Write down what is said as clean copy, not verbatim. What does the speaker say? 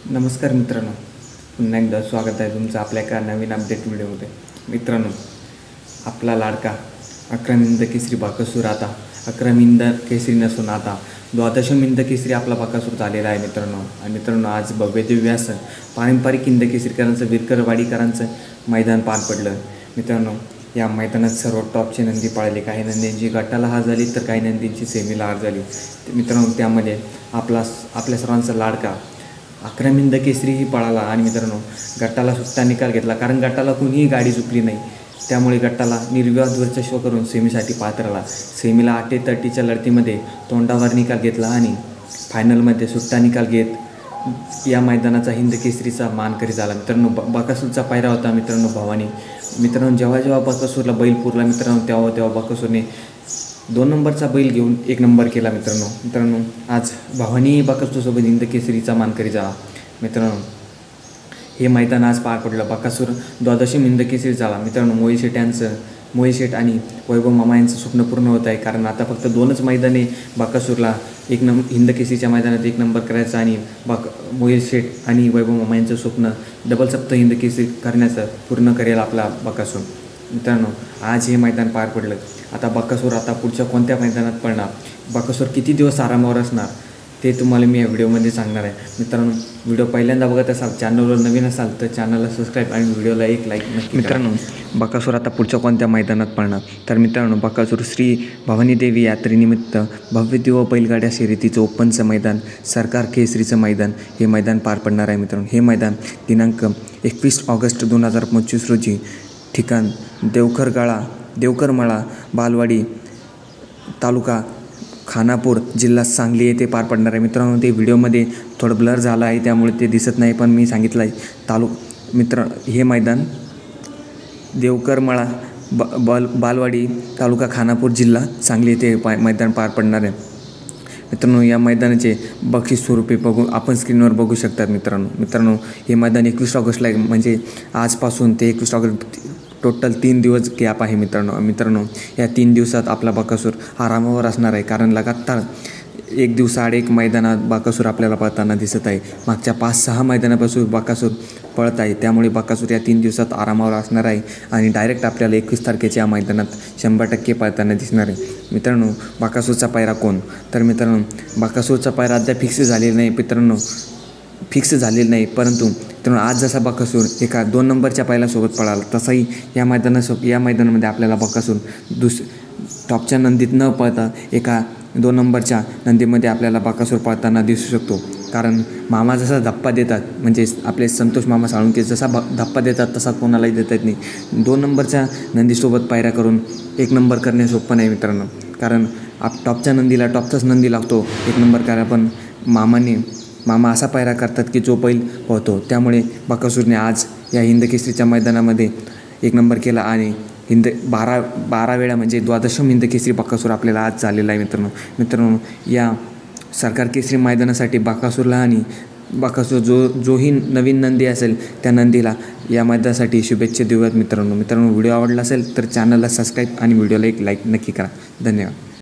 नमस्कार मित्रांनो, पुन्हा एकदा स्वागत आहे तुमचं आपल्या एका नवीन अपडेट व्हिडिओमध्ये. मित्रांनो, आपला लाडका अक्रमिंद केसरी बाकासूर आता अक्रमिंद केसरी नसून आता द्वादशमिंद केसरी आपला बाकासूर झालेला आहे मित्रांनो. आणि मित्रांनो, आज भव्य दिव्य असं पारंपरिक हिंद केसरीकरांचं विरकरवाडीकरांचं मैदान पार पडलं. मित्रांनो, या मैदानात सर्व टॉपचे नंदी पळाले. काही नंदींची गटाला हार झाली तर काही नंदींची सेमीला हार झाली. मित्रांनो, त्यामध्ये आपल्या सर्वांचा लाडका अक्रमिंद केसरीही पळाला. आणि मित्रांनो, गटाला सुट्टा निकाल घेतला, कारण गटाला कुणीही गाडी चुकली नाही. त्यामुळे गटाला निर्विवाद वर्चस्व करून सेमीसाठी पात्र आला. सेमीला 8-30च्या लढतीमध्ये तोंडावर निकाल घेतला आणि फायनलमध्ये सुट्टा निकाल घेत या मैदानाचा हिंद केसरीचा मानकरी झाला. मित्रांनो, बाकासूरचा पायरा होता मित्रांनो भवानी. मित्रांनो, जेव्हा बाकासूरला बैल पुरला मित्रांनो, तेव्हा बाकासूरने 2 नंबरचा बैल घेऊन 1 नंबर केला. मित्रांनो, आज भवानी बाकासूरसोबत हिंद केसरीचा मानकरी झाला. मित्रांनो, हे मैदान आज पार पडलं. बाकासूर द्वादशी हिंद केसरी झाला. मित्रांनो, मोहित शेठ आणि वैभव मामा यांचं स्वप्न पूर्ण होत आहे, कारण आता फक्त 2च मैदाने बाकासूरला हिंद केसरीच्या मैदानात 1 नंबर करायचं आणि मोहित शेठ आणि वैभव मामा यांचं स्वप्न डबल सप्त हिंद केसरी करण्याचं पूर्ण करेल आपला बाकासूर. मित्रांनो, आज हे मैदान पार पडलं. आता बाकासूर पुढच्या कोणत्या मैदानात पडणार, बाकासूर किती दिवस आरामावर असणार, ते तुम्हाला मी या व्हिडिओमध्ये सांगणार आहे. मित्रांनो, व्हिडिओ पहिल्यांदा बघत असाल, चॅनलवर नवीन असाल तर चॅनलला सबस्क्राईब आणि व्हिडिओला एक लाईक नक्की. मित्रांनो, बाकासूर आता पुढच्या कोणत्या मैदानात पडणार, तर मित्रांनो, बाकासूर श्री भवानी देवी यात्रेनिमित्त भव्य दिव्य बैलगाड्या शर्यतीचं ओपनचं मैदान, सरकार केसरीचं मैदान, हे मैदान पार पडणार आहे. मित्रांनो, हे मैदान दिनांक 21 ऑगस्ट 2025 रोजी ठिकाण देवकरमळा, बालवाडी, तालुका खानापूर, जिल्हा सांगली येथे पार पडणार आहे. मित्रांनो, ते व्हिडिओमध्ये थोडं ब्लर झालं आहे, त्यामुळे ते दिसत नाही, पण मी सांगितलं आहे. हे मैदान देवकरमळा, बालवाडी, तालुका खानापूर, जिल्हा सांगली येथे मैदान पार पडणार आहे. मित्रांनो, या मैदानाचे बक्षीस स्वरूपे आपण स्क्रीनवर बघू शकतात. मित्रांनो, हे मैदान 21 ऑगस्टला आहे, म्हणजे आजपासून ते 21 ऑगस्ट टोटल 3 दिवस गॅप आहे. मित्रांनो, या 3 दिवसात आपला बाकासूर आरामावर असणार आहे, कारण लगातार 1 दिवसाआड 1 मैदानात बाकासूर आपल्याला पळताना दिसत आहे. मागच्या 5-6 मैदानापासून बाकासूर पळत आहे, त्यामुळे बाकासूर या 3 दिवसात आरामावर असणार आहे आणि डायरेक्ट आपल्याला 21 तारखेच्या या मैदानात 100% पळताना दिसणार आहे. मित्रांनो, बाकासूरचा पायरा कोण, तर मित्रांनो, बाकासूरचा पायरा अद्याप फिक्स झालेलं नाही, परंतु आज जसा बाकासूर एका 2 नंबरच्या पायऱ्यासोबत पळाला, तसाही या मैदानामध्ये आपल्याला बाकासूर टॉपच्या नंदीत न पळता एका 2 नंबरच्या नंदीमध्ये आपल्याला बाकासूर पळताना दिसू शकतो. कारण मामा जसा धप्पा देतात, म्हणजे आपले संतोष मामा साळुंके जसा धप्पा देतात तसा कोणालाही देता येत नाही. 2 नंबरच्या नंदीसोबत पायऱ्या करून 1 नंबर करणे सोपं नाही मित्रांनो, कारण टॉपच्या नंदीला टॉपचाच नंदी लागतो 1 नंबर करायला, पण मामा असा पायरा करतात की जो बैल पोहतो. त्यामुळे बाकासूरने आज या हिंद केसरीच्या मैदानामध्ये 1 नंबर केला आणि 12 वेळा म्हणजे द्वादशम हिंद केसरी बाकासूर आपल्याला आज झालेला आहे. मित्रांनो, या सरकार केसरी मैदानासाठी बाकासूरला आणि बाकासूर जोही नवीन नंदी असेल त्या नंदीला या मैदानासाठी शुभेच्छा देऊयात. मित्रांनो, व्हिडिओ आवडला असेल तर चॅनलला सबस्क्राईब आणि व्हिडिओला एक लाईक नक्की करा. धन्यवाद.